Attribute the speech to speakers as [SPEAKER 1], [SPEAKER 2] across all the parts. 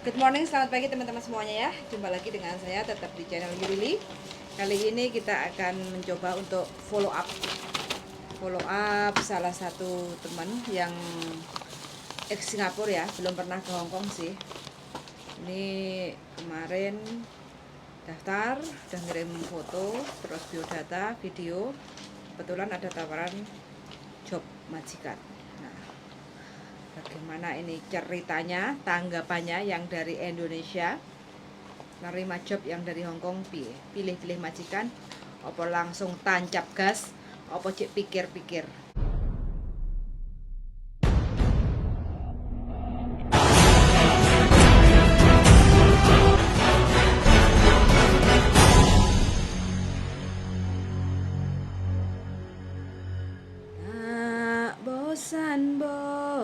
[SPEAKER 1] Good morning, selamat pagi teman-teman semuanya ya. Jumpa lagi dengan saya tetap di channel Yurili. Kali ini kita akan mencoba untuk follow up salah satu teman yang ex Singapura ya, belum pernah ke Hong Kong sih. Ini kemarin daftar, udah ngirim foto, terus biodata, video. Kebetulan ada tawaran job majikan. Bagaimana ini ceritanya, tanggapannya yang dari Indonesia nerima job yang dari Hong Kong, pilih-pilih majikan apa langsung tancap gas apa cek pikir-pikir.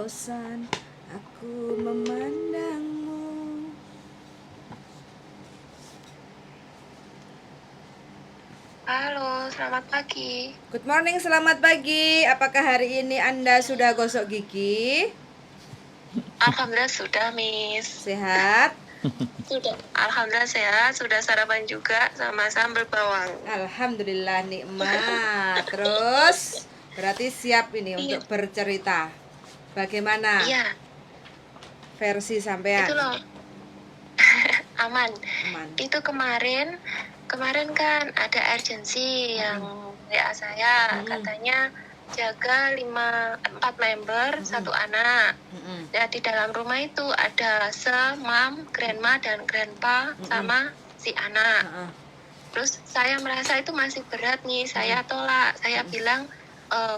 [SPEAKER 1] Bosan aku memandangmu.
[SPEAKER 2] Halo, selamat pagi.
[SPEAKER 1] Good morning, selamat pagi. Apakah hari ini Anda sudah gosok gigi?
[SPEAKER 2] Alhamdulillah sudah, Miss.
[SPEAKER 1] Sehat?
[SPEAKER 2] Sudah. Alhamdulillah sehat, sudah sarapan juga sama sambal bawang.
[SPEAKER 1] Alhamdulillah nikmat. Terus berarti siap ini untuk bercerita. Bagaimana
[SPEAKER 2] Iya,
[SPEAKER 1] versi sampean?
[SPEAKER 2] itu loh. Aman. Itu kemarin kan ada urgensi yang WA saya, katanya jaga 4 member, 1 anak. Ya, di dalam rumah itu ada mom, grandma dan grandpa sama si anak. Terus saya merasa itu masih berat nih, saya tolak. Saya bilang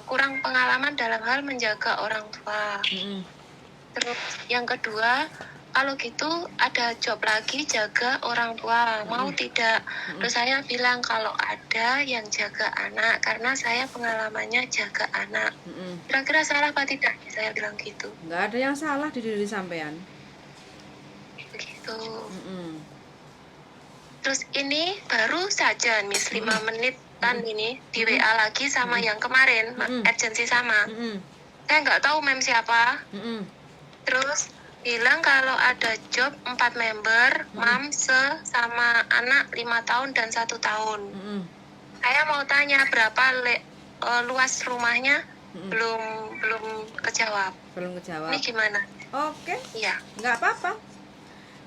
[SPEAKER 2] kurang pengalaman dalam hal menjaga orang tua. Terus yang kedua, kalau gitu ada job lagi jaga orang tua, mau tidak? Terus saya bilang kalau ada yang jaga anak, karena saya pengalamannya jaga anak. Kira-kira salah apa tidak? Saya bilang gitu.
[SPEAKER 1] Nggak ada yang salah di diri sampean.
[SPEAKER 2] Begitu. Terus ini baru saja Miss 5 menit kan ini di WA lagi sama yang kemarin urgensi sama. Saya nggak tahu mem siapa. Terus bilang kalau ada job 4 member, mam sama anak 5 tahun dan 1 tahun. Saya mau tanya berapa luas rumahnya, belum kejawab.
[SPEAKER 1] Belum kejawab.
[SPEAKER 2] Ini gimana?
[SPEAKER 1] Oke.
[SPEAKER 2] Iya.
[SPEAKER 1] Nggak apa-apa.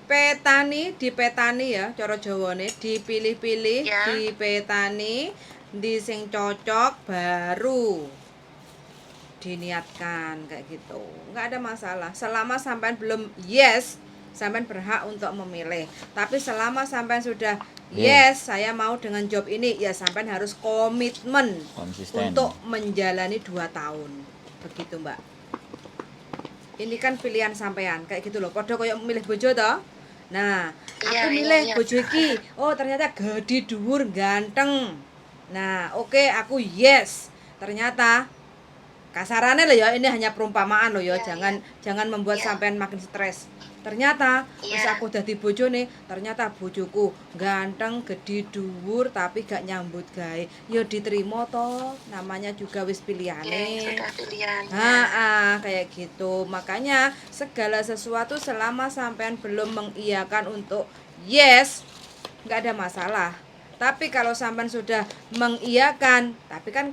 [SPEAKER 1] Dipetani ya, cara Jawane, dipilih-pilih,
[SPEAKER 2] Ya.
[SPEAKER 1] dipetani, di sing cocok baru diniatkan kayak gitu. Nggak ada masalah. Selama sampean belum yes, sampean berhak untuk memilih. Tapi selama sampean sudah yes, saya mau dengan job ini, ya sampean harus komitmen
[SPEAKER 3] konsisten
[SPEAKER 1] untuk menjalani 2 tahun. Begitu, Mbak. Ini kan pilihan sampean kayak gitu loh. Padha koyo milih bojo toh. Nah, aku milih bojo iki. Oh, ternyata gede dhuwur, ganteng. Nah, oke, aku yes. Ternyata kasarannya loh ya, ini hanya perumpamaan loh ya, jangan membuat sampean makin stres. Ternyata wis aku dadi bojone, ternyata bojoku ganteng, gede dhuwur tapi gak nyambut gawe. Ya diterima toh, namanya juga wis pilihane.
[SPEAKER 2] Sudah pilihan.
[SPEAKER 1] Kayak gitu. Makanya segala sesuatu selama sampean belum mengiyakan untuk yes, nggak ada masalah. Tapi kalau sampean sudah mengiyakan, tapi kan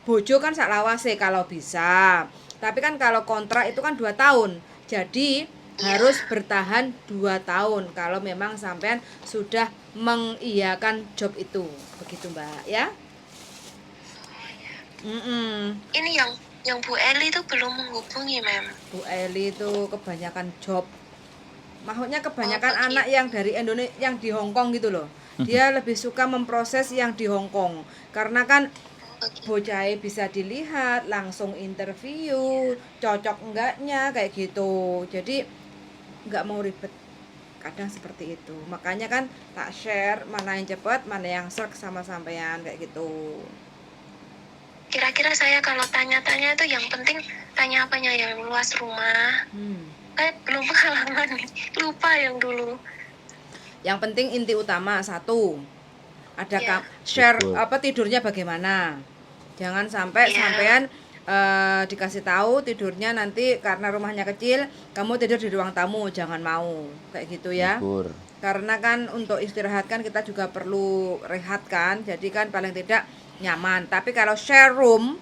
[SPEAKER 1] bojo kan sak lawase kalau bisa. Tapi kan kalau kontrak itu kan 2 tahun. Jadi harus bertahan 2 tahun kalau memang sampean sudah mengiyakan job itu. Begitu, Mbak, ya.
[SPEAKER 2] Ini yang Bu Eli itu belum menghubungi, Mem.
[SPEAKER 1] Bu Eli itu kebanyakan job. Maksudnya kebanyakan anak yang dari Indonesia, yang di Hong Kong gitu loh. Dia lebih suka memproses yang di Hong Kong. Karena kan bocah bisa dilihat, langsung interview, cocok enggaknya kayak gitu. Jadi enggak mau ribet. Kadang seperti itu. Makanya kan tak share mana yang cepat, mana yang serk sama sampean kayak gitu.
[SPEAKER 2] Kira-kira saya kalau tanya-tanya itu yang penting tanya apanya, yang luas rumah. Kayak belum pengalaman, lupa yang dulu.
[SPEAKER 1] Yang penting inti utama satu, ada share tidurnya bagaimana. Jangan sampai sampean dikasih tahu tidurnya nanti karena rumahnya kecil, kamu tidur di ruang tamu, jangan mau kayak gitu ya.
[SPEAKER 3] Libur.
[SPEAKER 1] Karena kan untuk istirahat kan kita juga perlu rehat kan, jadi kan paling tidak nyaman. Tapi kalau share room,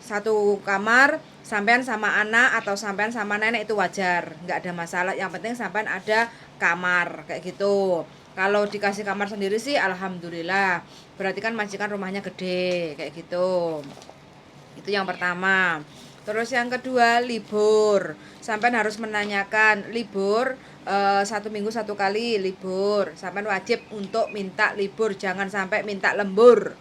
[SPEAKER 1] satu kamar sampean sama anak atau sampean sama nenek itu wajar, nggak ada masalah. Yang penting sampean ada kamar kayak gitu. Kalau dikasih kamar sendiri sih alhamdulillah, berarti kan majikan rumahnya gede kayak gitu. Itu yang pertama. Terus yang kedua, libur. Sampean harus menanyakan libur, 1 minggu 1 kali libur. Sampean wajib untuk minta libur, jangan sampai minta lembur.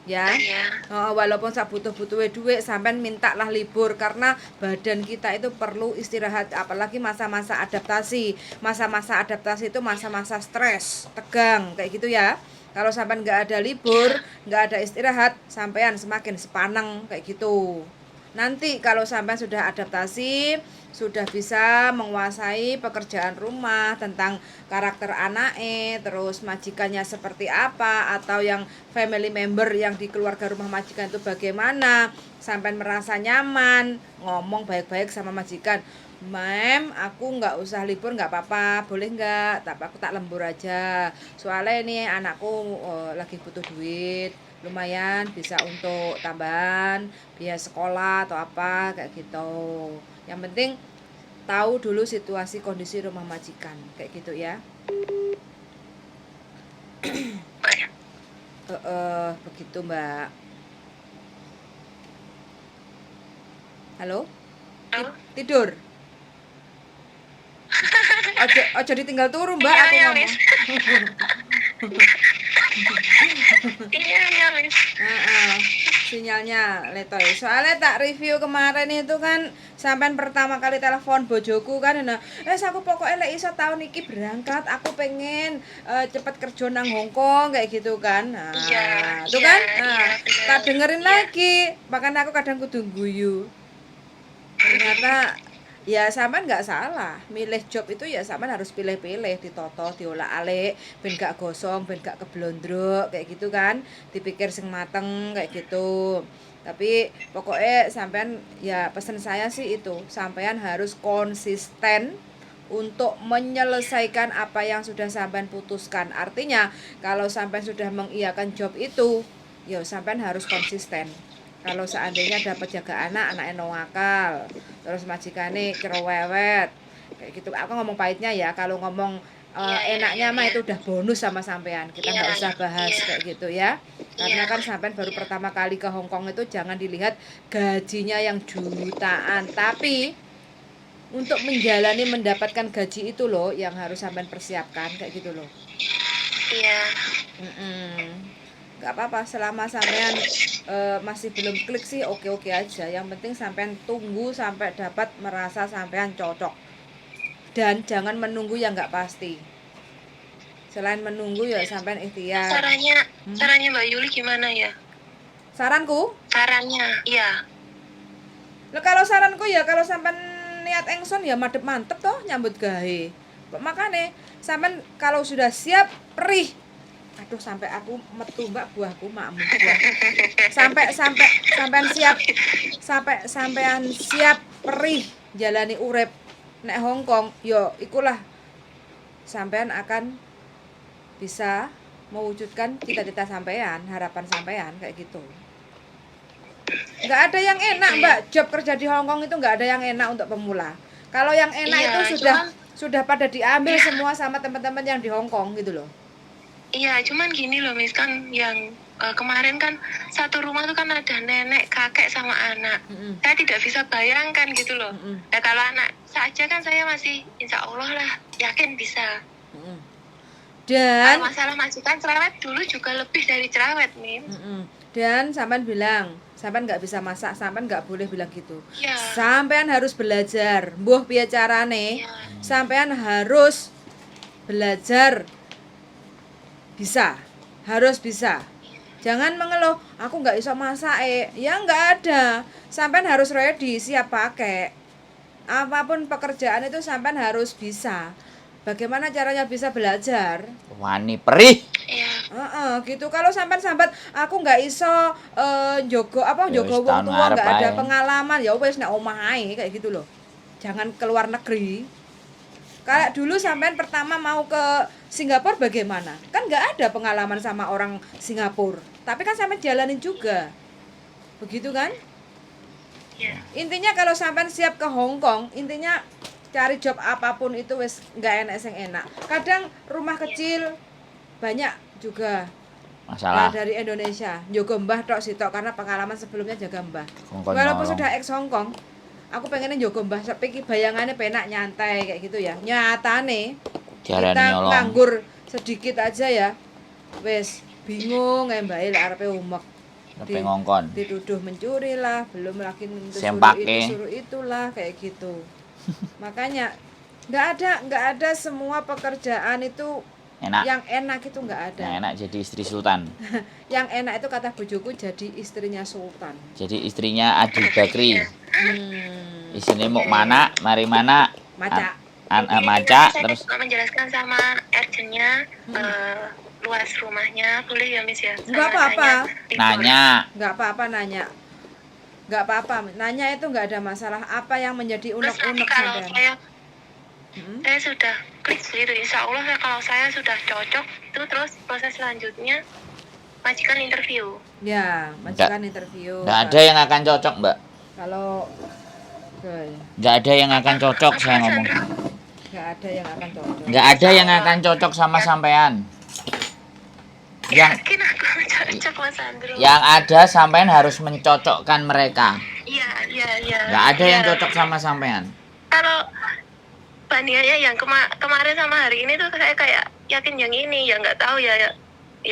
[SPEAKER 1] Ya.
[SPEAKER 2] Iya.
[SPEAKER 1] Walaupun sak butuh-butuhe duit, sampean mintalah libur karena badan kita itu perlu istirahat, apalagi masa-masa adaptasi. Masa-masa adaptasi itu masa-masa stres, tegang kayak gitu ya. Kalau sampean nggak ada libur, nggak ada istirahat, sampean semakin sepaneng kayak gitu. Nanti kalau sampean sudah adaptasi, sudah bisa menguasai pekerjaan rumah, tentang karakter anaknya, terus majikannya seperti apa, atau yang family member yang di keluarga rumah majikan itu bagaimana, sampean merasa nyaman, ngomong baik-baik sama majikan. Mem, aku nggak usah libur nggak apa-apa, boleh nggak? Tapi aku tak lembur aja. Soalnya ini anakku lagi butuh duit, lumayan bisa untuk tambahan biaya sekolah atau apa kayak gitu. Yang penting tahu dulu situasi kondisi rumah majikan kayak gitu ya. Begitu Mbak. Halo?
[SPEAKER 2] Halo?
[SPEAKER 1] Tidur? Ojo ditinggal turu Mbak,
[SPEAKER 2] Iya,
[SPEAKER 1] aku
[SPEAKER 2] iya,
[SPEAKER 1] ngomong.
[SPEAKER 2] Miss. Iya, Miss.
[SPEAKER 1] Sinyalnya letoy. Soalnya tak review kemarin itu kan sampean pertama kali telepon bojoku kan, nah, aku pokoknya lek iso tahun iki berangkat, aku pengen cepet kerja nang Hongkong kayak gitu kan. Nah,
[SPEAKER 2] Iya,
[SPEAKER 1] itu
[SPEAKER 2] iya,
[SPEAKER 1] kan.
[SPEAKER 2] iya, benar.
[SPEAKER 1] Tak dengerin
[SPEAKER 2] Iya.
[SPEAKER 1] lagi. Makanya aku kadang kudu guyu. Ternyata ya sampean nggak salah, milih job itu ya sampean harus pilih-pilih, ditoto, diolah-alik, ben gak gosong, ben gak keblondrok kayak gitu kan, dipikir sing mateng kayak gitu. Tapi pokoknya sampean ya pesen saya sih itu, sampean harus konsisten untuk menyelesaikan apa yang sudah sampean putuskan. Artinya kalau sampean sudah mengiyakan job itu, ya sampean harus konsisten. Kalau seandainya dapat jaga anak, anaknya nongakal, terus majikane cerewet kayak gitu. Aku ngomong pahitnya ya, kalau ngomong enaknya mah itu udah bonus sama sampean, kita nggak usah bahas kayak gitu ya. Karena kan sampean baru pertama kali ke Hongkong itu jangan dilihat gajinya yang jutaan, tapi untuk menjalani mendapatkan gaji itu loh yang harus sampean persiapkan kayak gitu loh.
[SPEAKER 2] Iya.
[SPEAKER 1] Nggak apa-apa, selama sampean masih belum klik sih oke-oke aja. Yang penting sampean tunggu sampai dapat merasa sampean cocok. Dan jangan menunggu yang nggak pasti. Selain menunggu ya sampean ikhtiar.
[SPEAKER 2] Sarannya Mbak Yuli gimana ya?
[SPEAKER 1] Saranku?
[SPEAKER 2] Sarannya, iya.
[SPEAKER 1] Loh, kalau saranku ya kalau sampean niat engson ya madep mantep toh nyambut gawe. Makanya sampean kalau sudah siap perih. Aduh, sampai aku metu Mbak, buahku makmu buah. Sampean siap perih jalani urip nek Hongkong, yo ikulah sampean akan bisa mewujudkan cita-cita sampean, harapan sampean kayak gitu. Nggak ada yang enak Mbak, job kerja di Hongkong itu nggak ada yang enak untuk pemula. Kalau yang enak itu sudah pada diambil semua sama teman-teman yang di Hongkong gitu loh.
[SPEAKER 2] Iya, cuman gini loh Miss, kan yang kemarin kan satu rumah tuh kan ada nenek, kakek sama anak. Saya tidak bisa bayangkan gitu loh. Nah, kalau anak saja kan saya masih insya Allah lah yakin bisa.
[SPEAKER 1] Dan
[SPEAKER 2] kalau masalah majikan cerewet dulu juga lebih dari cerewet Miss.
[SPEAKER 1] Dan sampean bilang sampean nggak bisa masak, sampean nggak boleh bilang gitu.
[SPEAKER 2] Ya.
[SPEAKER 1] Sampean harus belajar. Mbuh piye carane? Ya. Sampean harus belajar. Bisa, harus bisa. Jangan mengeluh, aku nggak bisa masak ya nggak ada. Sampean harus ready, siap pakai. Apapun pekerjaan itu sampean harus bisa. Bagaimana caranya bisa belajar?
[SPEAKER 3] Wani perih.
[SPEAKER 2] Iya.
[SPEAKER 1] Gitu. Kalau sambat aku nggak iso njogo
[SPEAKER 3] Ya
[SPEAKER 1] njogo
[SPEAKER 3] wis
[SPEAKER 1] wong
[SPEAKER 3] tahun
[SPEAKER 1] tua,
[SPEAKER 3] ngarep
[SPEAKER 1] nggak ada
[SPEAKER 3] ae.
[SPEAKER 1] pengalaman, ya wis nek omah ae kayak gitu loh. Jangan keluar negeri. Kayak dulu sampean pertama mau ke Singapura bagaimana? Kan nggak ada pengalaman sama orang Singapura. Tapi kan sampean jalanin juga. Begitu kan?
[SPEAKER 2] Iya.
[SPEAKER 1] Intinya kalau sampean siap ke Hong Kong, intinya cari job apapun itu wis nggak enak sing enak. Kadang rumah kecil banyak juga.
[SPEAKER 3] Masalah.
[SPEAKER 1] Nah, dari Indonesia, njogo mbah tok sitok karena pengalaman sebelumnya jaga mbah.
[SPEAKER 3] Kongkon
[SPEAKER 1] Walaupun
[SPEAKER 3] nyolong.
[SPEAKER 1] sudah ex Hong Kong, aku pengennya njogo mbah tapi bayangannya penak nyantai kayak gitu ya. Nyatane
[SPEAKER 3] Diarani
[SPEAKER 1] kita
[SPEAKER 3] nyolong.
[SPEAKER 1] nganggur sedikit aja ya. Wes bingung mbak lek arepe umek.
[SPEAKER 3] Tapi ngongkon.
[SPEAKER 1] Dituduh mencuri lah, belum lagi
[SPEAKER 3] Sempake.
[SPEAKER 1] suruh itulah kayak gitu. Makanya nggak ada semua pekerjaan itu
[SPEAKER 3] Enak.
[SPEAKER 1] yang enak itu nggak ada.
[SPEAKER 3] Yang enak jadi istri sultan.
[SPEAKER 1] Yang enak itu kata bojoku jadi istrinya sultan.
[SPEAKER 3] Jadi istrinya Adi Bakri. Isine mau
[SPEAKER 2] Iya,
[SPEAKER 3] mana, mari mana.
[SPEAKER 1] Maca.
[SPEAKER 3] Maca
[SPEAKER 2] Saya
[SPEAKER 3] terus
[SPEAKER 2] juga menjelaskan sama urgentnya luas rumahnya boleh ya Miss ya.
[SPEAKER 1] Nggak apa-apa.
[SPEAKER 3] nanya.
[SPEAKER 1] Nggak apa-apa nanya. Nggak apa-apa. Nanya itu nggak ada masalah. Apa yang menjadi
[SPEAKER 2] Terus nanti
[SPEAKER 1] unek-unek
[SPEAKER 2] kalau
[SPEAKER 1] sampean?
[SPEAKER 2] saya sudah klik gitu, insya Allah kalau saya sudah cocok itu terus proses selanjutnya majikan interview.
[SPEAKER 1] Ya, majikan interview.
[SPEAKER 3] Nggak ada yang akan cocok, Mbak.
[SPEAKER 1] Kalau oke,
[SPEAKER 3] Nggak ada yang akan cocok, saya ngomong.
[SPEAKER 1] nggak ada yang akan cocok.
[SPEAKER 3] Nggak ada yang akan cocok sama sampean. Yang
[SPEAKER 2] Yakin aku cocok Mas Andrew.
[SPEAKER 3] yang ada sampean harus mencocokkan mereka.
[SPEAKER 2] Iya.
[SPEAKER 3] Nggak ada yang
[SPEAKER 2] Iya.
[SPEAKER 3] cocok sama sampean.
[SPEAKER 2] Kalau bandingannya yang kemarin sama hari ini tuh saya kayak yakin yang ini ya nggak tahu ya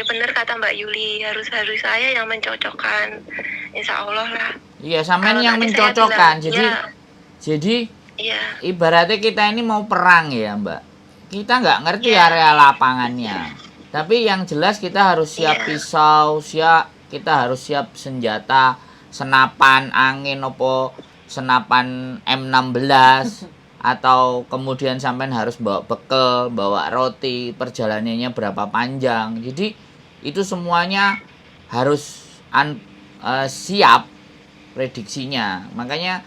[SPEAKER 2] benar kata Mbak Yuli harus saya yang mencocokkan, insya Allah lah.
[SPEAKER 3] Iya, sampean
[SPEAKER 2] Kalau
[SPEAKER 3] yang
[SPEAKER 2] tadi saya
[SPEAKER 3] mencocokkan.
[SPEAKER 2] bilang,
[SPEAKER 3] Jadi
[SPEAKER 2] iya
[SPEAKER 3] ibaratnya kita ini mau perang ya, Mbak. Kita nggak ngerti
[SPEAKER 2] Iya.
[SPEAKER 3] area lapangannya. Tapi yang jelas kita harus siap
[SPEAKER 2] Iya.
[SPEAKER 3] pisau, kita harus siap senjata, senapan angin opo, senapan M16 atau kemudian sampean harus bawa bekal, bawa roti, perjalanannya berapa panjang. Jadi itu semuanya harus siap prediksinya. Makanya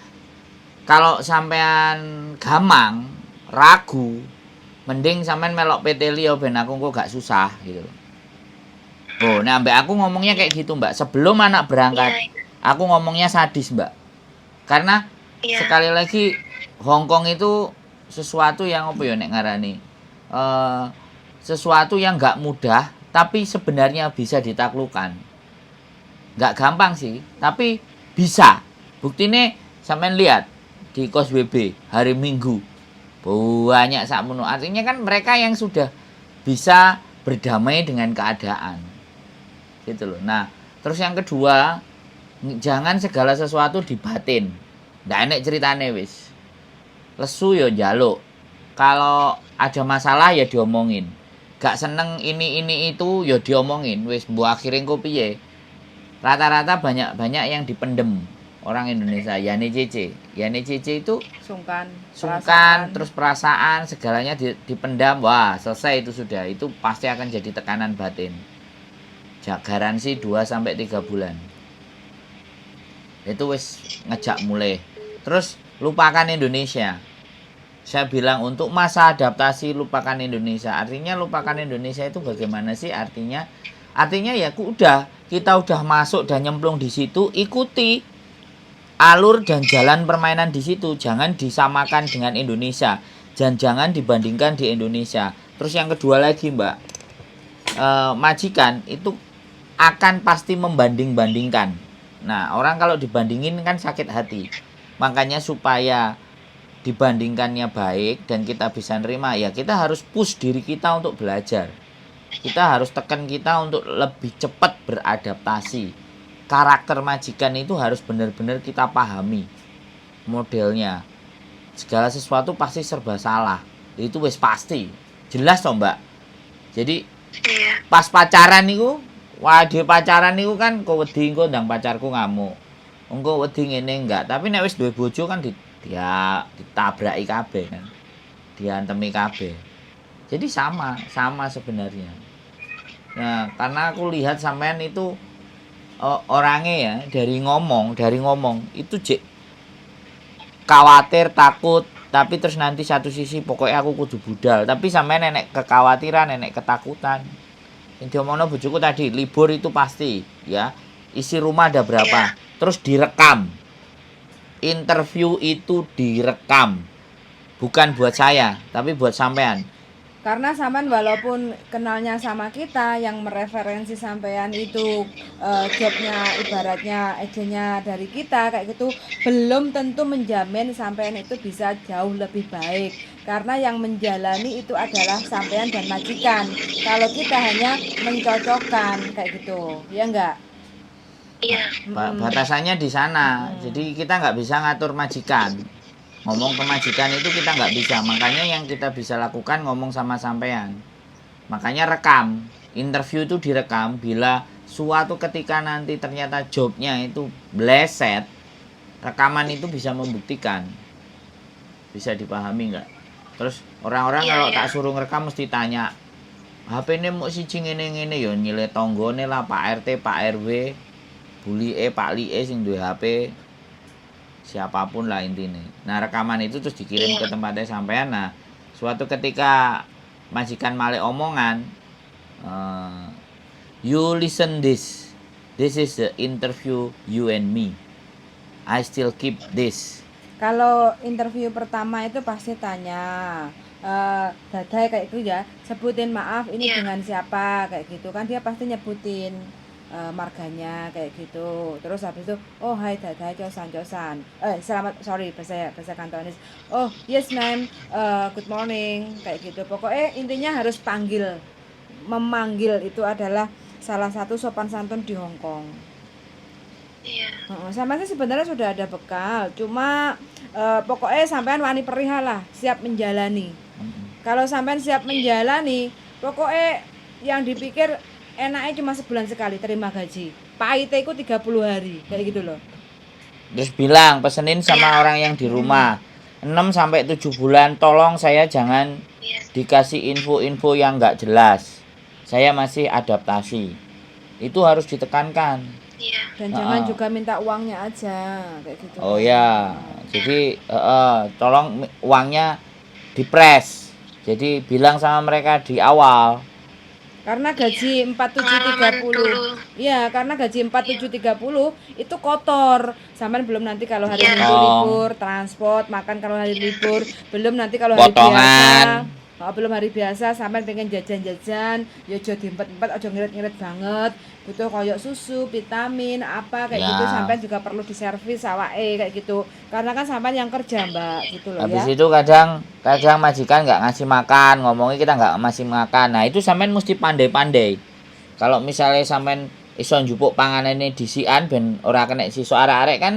[SPEAKER 3] kalau sampean gamang, ragu, mending sampean melok PT Lio ben aku kok gak susah gitu. Oh, nah Mbak aku ngomongnya kayak gitu, Mbak. Sebelum anak berangkat, aku ngomongnya sadis, Mbak. Karena
[SPEAKER 2] iya
[SPEAKER 3] sekali lagi Hong Kong itu sesuatu yang apa ya nek ngarani? Sesuatu yang nggak mudah, tapi sebenarnya bisa ditaklukkan. Nggak gampang sih, tapi bisa. Buktinya sampean lihat di Kos WB hari Minggu banyak sakmono. Artinya kan mereka yang sudah bisa berdamai dengan keadaan, gitu loh. Nah, terus yang kedua, jangan segala sesuatu dibatin. Nggak enak ceritane wis. Lesu ya njaluk. Kalau ada masalah ya diomongin. Gak seneng ini itu ya diomongin. Wis mbok akhire engko piye? Rata-rata banyak yang dipendem orang Indonesia. Yani CC itu
[SPEAKER 1] Sungkan,
[SPEAKER 3] terus perasaan segalanya dipendam. Wah, selesai itu sudah. Itu pasti akan jadi tekanan batin. Garansi 2 sampai 3 bulan. Itu wis ngejak mulai. Terus lupakan Indonesia. Saya bilang untuk masa adaptasi lupakan Indonesia. Artinya lupakan Indonesia itu bagaimana sih? Artinya ya kita udah masuk dan nyemplung di situ, ikuti alur dan jalan permainan di situ. Jangan disamakan dengan Indonesia. Jangan dibandingkan di Indonesia. Terus yang kedua lagi, Mbak, majikan itu akan pasti membanding-bandingkan. Nah, orang kalau dibandingin kan sakit hati. Makanya supaya dibandingkannya baik dan kita bisa nerima, ya kita harus push diri kita untuk belajar. Kita harus tekan kita untuk lebih cepat beradaptasi. Karakter majikan itu harus benar-benar kita pahami modelnya. Segala sesuatu pasti serba salah. Itu wis pasti. Jelas toh, Mbak. Jadi pas pacaran niku, di pacaran niku kan kok wedi engko ndang pacarku ngamuk. Engko wedi ngene enggak, tapi nek wis duwe bojo kan dia ditabraki kabeh kan. Diantemi kabeh. Jadi sama sebenarnya. Nah, karena aku lihat sampean itu orangnya ya dari ngomong itu jek khawatir, takut, tapi terus nanti satu sisi pokoknya aku kudu budal, tapi sampean nenek kekhawatiran, nenek ketakutan. Yang diomongno bojoku tadi, libur itu pasti ya. Isi rumah ada berapa? Terus direkam. Interview itu direkam. Bukan buat saya, tapi buat sampean.
[SPEAKER 1] Karena sampean walaupun kenalnya sama kita, yang mereferensi sampean itu jobnya ibaratnya agennya dari kita kayak gitu, belum tentu menjamin sampean itu bisa jauh lebih baik. Karena yang menjalani itu adalah sampean dan majikan. Kalau kita hanya mencocokkan kayak gitu, ya enggak?
[SPEAKER 2] Iya.
[SPEAKER 3] Batasannya di sana. Jadi kita nggak bisa ngatur majikan. Ngomong ke majikan itu kita nggak bisa. Makanya yang kita bisa lakukan ngomong sama sampean. Makanya rekam. Interview itu direkam. Bila suatu ketika nanti ternyata jobnya itu bleset, rekaman itu bisa membuktikan. Bisa dipahami nggak? Terus orang-orang kalau tak suruh ngerekam mesti tanya, HP ini mau siji ngene-ngene ya nyile tonggone lah, Pak RT, Pak RW, Bulike, Pak Lie sing duwe HP. Siapapun lah intinya. Nah, rekaman itu terus dikirim ke tempatnya sampean. Nah, suatu ketika majikan male omongan, you listen this. This is the interview you and me. I still keep this.
[SPEAKER 1] Kalau interview pertama itu pasti tanya, Dadai kayak itu ya, sebutin maaf ini dengan siapa kayak gitu kan, dia pasti nyebutin marganya kayak gitu. Terus habis itu, oh hai Dadai cosan selamat, sorry bahasa Kantonis, oh yes ma'am, good morning kayak gitu. Pokoknya intinya harus memanggil itu adalah salah satu sopan santun di Hong Kong.
[SPEAKER 2] Iya.
[SPEAKER 1] Sama sih sebenarnya sudah ada bekal, cuma pokoknya sampean wani perihal lah, siap menjalani. Kalau sampean siap menjalani, pokoknya yang dipikir enaknya cuma sebulan sekali terima gaji, pahitnya itu 30 hari kayak gitu loh.
[SPEAKER 3] Terus bilang, pesenin sama orang yang di rumah 6-7 bulan, tolong saya jangan dikasih info-info yang nggak jelas, saya masih adaptasi. Itu harus ditekankan.
[SPEAKER 1] Dan jangan juga minta uangnya aja kayak gitu.
[SPEAKER 3] Oh ya, jadi tolong uangnya dipres. Jadi bilang sama mereka di awal.
[SPEAKER 1] Karena gaji 4730. Iya, karena gaji 4730 itu kotor. Sampean belum nanti kalau hari Minggu libur, transport, makan kalau hari libur, belum nanti kalau hari biasa. Belum hari biasa sampean pengen jajan-jajan, ya aja diempet-empet, aja ngirit-ngirit banget. Butuh koyok susu, vitamin, apa kayak gitu, sampean juga perlu diservis awake kayak gitu. Karena kan sampean yang kerja, Mbak, gitu loh.
[SPEAKER 3] Habis itu kadang majikan nggak ngasih makan, ngomongnya kita nggak ngasih makan. Nah, itu sampean mesti pandai-pandai. Kalau misalnya sampean iso njupuk panganane disian ben ora kena sisa arek-arek kan,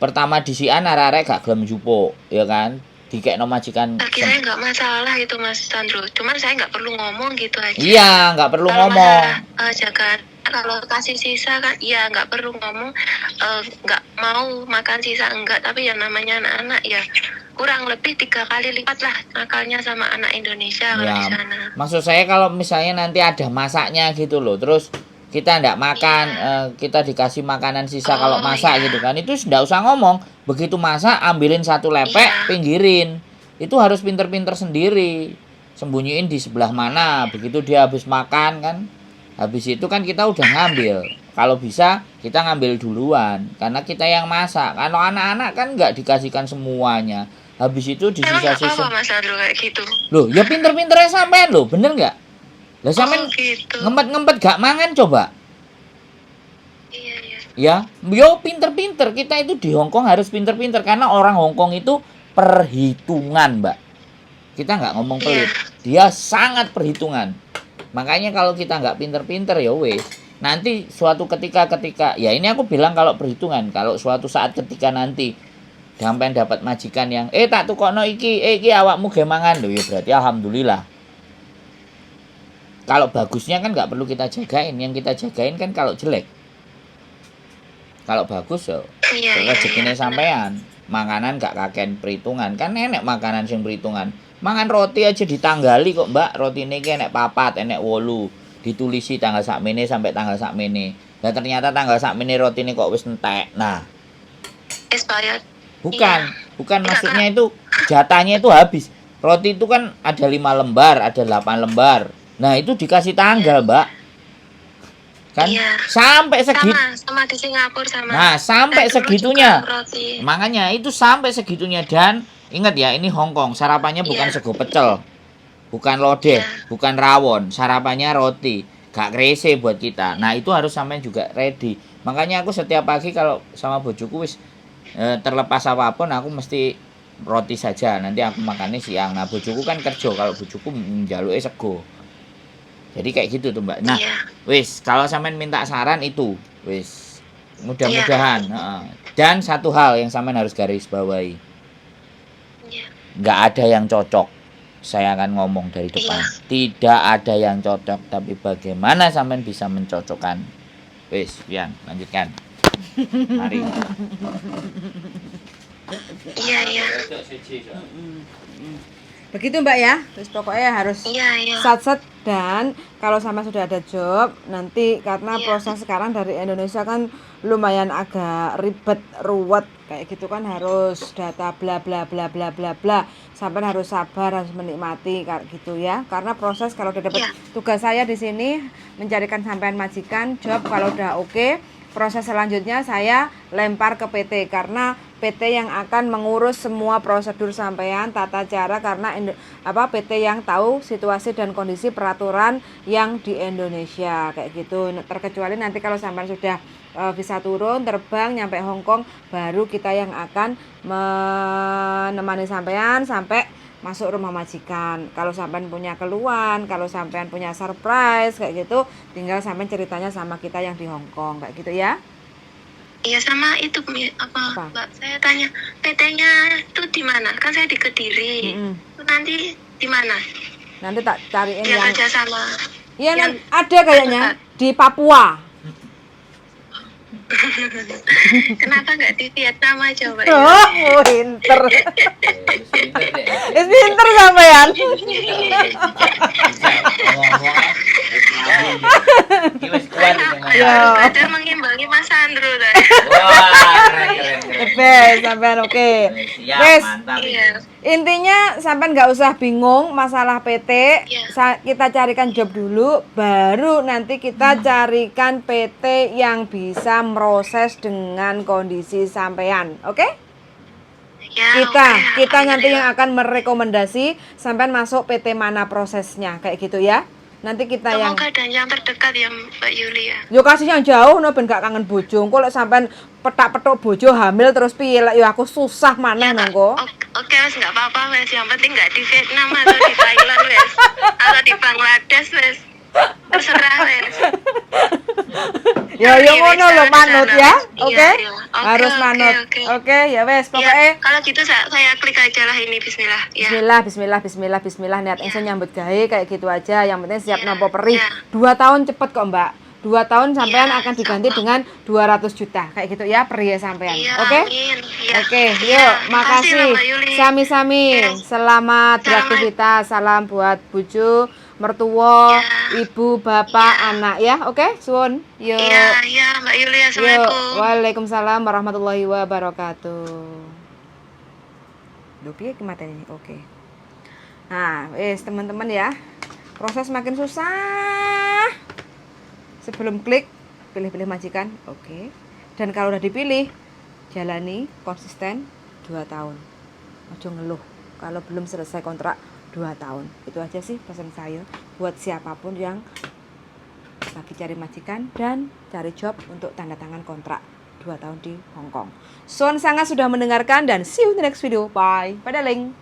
[SPEAKER 3] pertama disian arek-arek gak gelem njupuk, ya kan? Dikekno majikan.
[SPEAKER 2] Saya nggak masalah itu Mas Sandro, cuman saya nggak perlu ngomong gitu aja.
[SPEAKER 3] Iya, nggak perlu ngomong.
[SPEAKER 2] Jaga kalau kasih sisa kan, iya nggak perlu ngomong, nggak mau makan sisa enggak, tapi yang namanya anak-anak ya kurang lebih 3 kali lipat lah nakalnya sama anak Indonesia kalau di sana.
[SPEAKER 3] Maksud saya kalau misalnya nanti ada masaknya gitu loh, terus kita nggak makan, kita dikasih makanan sisa kalau masak gitu kan, itu nggak usah ngomong. Begitu masak ambilin satu lepek, pinggirin. Itu harus pinter-pinter sendiri, sembunyiin di sebelah mana. Begitu dia habis makan kan, habis itu kan kita udah ngambil. Kalau bisa kita ngambil duluan, karena kita yang masak. Kalau anak-anak kan nggak dikasihkan semuanya. Habis itu di sisa-sisa.
[SPEAKER 2] Mas Andro kayak gitu.
[SPEAKER 3] Loh, ya pinter-pinternya sampean loh, bener nggak? Lah sampean
[SPEAKER 2] gitu.
[SPEAKER 3] ngempet-ngempet gak mangan coba.
[SPEAKER 2] Iya.
[SPEAKER 3] Ya, yo pinter-pinter. Kita itu di Hong Kong harus pinter-pinter, karena orang Hong Kong itu perhitungan, Mbak. Kita nggak ngomong pelit. Dia sangat perhitungan. Makanya kalau kita nggak pinter-pinter ya wes. Nanti suatu ketika ya ini aku bilang kalau perhitungan, kalau suatu saat ketika nanti sampean dapat majikan yang tak tukokno iki awakmu ge mangan lho, ya berarti alhamdulillah. Kalau bagusnya kan nggak perlu kita jagain, yang kita jagain kan kalau jelek. Kalau bagus ya rezekine sampean. Makanan gak kaken perhitungan, kan enek makanan sing perhitungan. Mangan roti aja ditanggali kok, Mbak. Rotine iki enek 4, enek 8. ditulisi tanggal sakmene sampai tanggal sakmene. Nah ternyata tanggal sakmene roti ini kok wis entek. Nah,
[SPEAKER 2] Expired.
[SPEAKER 3] bukan,
[SPEAKER 2] Iya.
[SPEAKER 3] bukan
[SPEAKER 2] Enggak,
[SPEAKER 3] maksudnya itu jatahnya itu habis. Roti itu kan ada 5 lembar, ada 8 lembar. Nah, itu dikasih tanggal, Mbak. Kan
[SPEAKER 2] Iya.
[SPEAKER 3] sampai segitu.
[SPEAKER 2] Sama di Singapura sama.
[SPEAKER 3] Nah, sampai
[SPEAKER 2] Saya dulu
[SPEAKER 3] segitunya.
[SPEAKER 2] juga roti.
[SPEAKER 3] Makanya itu sampai segitunya. Dan ingat ya, ini Hong Kong, sarapannya bukan
[SPEAKER 2] Iya.
[SPEAKER 3] sego pecel, bukan lodeh,
[SPEAKER 2] Iya.
[SPEAKER 3] bukan rawon, sarapannya roti. Gak krese buat kita. Nah, itu harus sampai juga ready. Makanya aku setiap pagi kalau sama bojoku wis terlepas apapun aku mesti roti saja. Nanti aku makannya siang. Nah, bojoku kan kerja, kalau bojoku njaluke sego. Jadi kayak gitu tuh, Mbak. Nah,
[SPEAKER 2] Iya.
[SPEAKER 3] wis kalau sampean minta saran itu, wis mudah-mudahan. Heeh. Dan satu hal yang sampean harus garis bawahi,
[SPEAKER 2] Iya.
[SPEAKER 3] nggak ada yang cocok. Saya akan ngomong dari depan.
[SPEAKER 2] Iya.
[SPEAKER 3] Tidak ada yang cocok, tapi bagaimana sampean bisa mencocokkan. Wis, Pian, lanjutkan. Mari.
[SPEAKER 2] Iya.
[SPEAKER 1] Begitu Mbak ya. Terus pokoknya harus
[SPEAKER 2] Iya.
[SPEAKER 1] sat-sat. Dan kalau sama sudah ada job nanti, karena
[SPEAKER 2] Iya.
[SPEAKER 1] proses sekarang dari Indonesia kan lumayan agak ribet, ruwet kayak gitu kan, harus data bla bla bla bla bla bla, sampai harus sabar, harus menikmati kayak gitu ya. Karena proses kalau udah dapat
[SPEAKER 2] Iya.
[SPEAKER 1] tugas saya di sini mencarikan sampean majikan job, kalau udah oke, proses selanjutnya saya lempar ke PT, karena PT yang akan mengurus semua prosedur sampean, tata cara, karena PT yang tahu situasi dan kondisi peraturan yang di Indonesia kayak gitu. Terkecuali nanti kalau sampean sudah bisa turun terbang nyampe Hong Kong, baru kita yang akan menemani sampean sampai masuk rumah majikan. Kalau sampean punya keluhan, kalau sampean punya surprise kayak gitu, tinggal sampean ceritanya sama kita yang di Hong Kong kayak gitu ya.
[SPEAKER 2] Iya, sama itu
[SPEAKER 1] Apa?
[SPEAKER 2] Mbak, saya tanya PT-nya itu di mana? Kan saya di Kediri. Itu nanti di mana?
[SPEAKER 1] Nanti tak cariin
[SPEAKER 2] Dia
[SPEAKER 1] yang
[SPEAKER 2] kerja sama.
[SPEAKER 1] iya
[SPEAKER 2] yang
[SPEAKER 1] ada kayaknya di Papua.
[SPEAKER 2] Kenapa nggak di Vietnam aja, Mbak?
[SPEAKER 1] Oh, pinter. Pinter sampean.
[SPEAKER 2] Ya. Ada mengimbangi Mas Andro dah.
[SPEAKER 3] Wah, keren.
[SPEAKER 1] Sampean oke.
[SPEAKER 3] Siap,
[SPEAKER 1] Wes,
[SPEAKER 3] mantap.
[SPEAKER 2] Iya.
[SPEAKER 1] intinya sampean nggak usah bingung masalah PT.
[SPEAKER 2] Iya.
[SPEAKER 1] Kita carikan job dulu, baru nanti kita carikan PT yang bisa meroses dengan kondisi sampean. Oke?
[SPEAKER 2] Ya,
[SPEAKER 1] Kita
[SPEAKER 2] oke,
[SPEAKER 1] nanti yang
[SPEAKER 2] alhamdulillah.
[SPEAKER 1] akan merekomendasi sampean masuk PT mana prosesnya kayak gitu ya. Nanti kita yang
[SPEAKER 2] Semoga dan yang terdekat ya Mbak Yuli ya.
[SPEAKER 1] yo kasih yang jauh no ben gak kangen bojo. Engko lek sampean petak-petuk bojo hamil terus piye lek yo aku susah maneh
[SPEAKER 2] Ya,
[SPEAKER 1] nengko.
[SPEAKER 2] Oke Mas, nggak apa-apa Mas. Yang penting nggak di Vietnam atau di Thailand Mas. Atau di Bangladesh Mas. Terserah Mas.
[SPEAKER 1] Ya yo ngono lho manut ya.
[SPEAKER 2] Iya,
[SPEAKER 1] Oke?
[SPEAKER 2] iya. Oke,
[SPEAKER 1] Harus
[SPEAKER 2] oke,
[SPEAKER 1] manut.
[SPEAKER 2] oke.
[SPEAKER 1] Oke, ya wes
[SPEAKER 2] Ya,
[SPEAKER 1] pokoknya
[SPEAKER 2] kalau gitu saya klik aja lah ini Bismillah. Ya.
[SPEAKER 1] Bismillah niat ingsun nyambut gawe kayak gitu aja. Yang penting siap
[SPEAKER 2] Iya,
[SPEAKER 1] nampa perih.
[SPEAKER 2] iya.
[SPEAKER 1] 2 tahun cepet kok, Mbak. 2 tahun sampean
[SPEAKER 2] Iya,
[SPEAKER 1] akan diganti
[SPEAKER 2] sama.
[SPEAKER 1] dengan 200 juta kayak gitu ya perih sampean.
[SPEAKER 2] Iya,
[SPEAKER 1] Oke?
[SPEAKER 2] amin. Iya.
[SPEAKER 1] Oke,
[SPEAKER 2] Iya,
[SPEAKER 1] yuk,
[SPEAKER 2] makasih
[SPEAKER 1] makasih.
[SPEAKER 2] loh, Mbak Yuli.
[SPEAKER 1] Sami-sami.
[SPEAKER 2] Iya.
[SPEAKER 1] Selamat
[SPEAKER 2] Selamat.
[SPEAKER 1] beraktivitas. Salam buat bojo, mertua,
[SPEAKER 2] Iya.
[SPEAKER 1] ibu, bapak,
[SPEAKER 2] Iya.
[SPEAKER 1] anak ya. Oke, suwun. Yuk.
[SPEAKER 2] Iya, Mbak Yuli.
[SPEAKER 1] Yuk.
[SPEAKER 2] Assalamualaikum.
[SPEAKER 1] Waalaikumsalam warahmatullahi wabarakatuh. Duh, piye ki mateni ini? Oke. Nah, wis teman-teman ya. Proses makin susah. Sebelum klik, pilih-pilih majikan. Oke. Dan kalau udah dipilih, jalani konsisten 2 tahun. Ojo ngeluh kalau belum selesai kontrak 2 tahun. Itu aja sih pesan saya buat siapapun yang lagi cari majikan dan cari job untuk tanda tangan kontrak 2 tahun di Hong Kong. Suan sangat sudah mendengarkan dan see you in the next video. Bye. Pada link.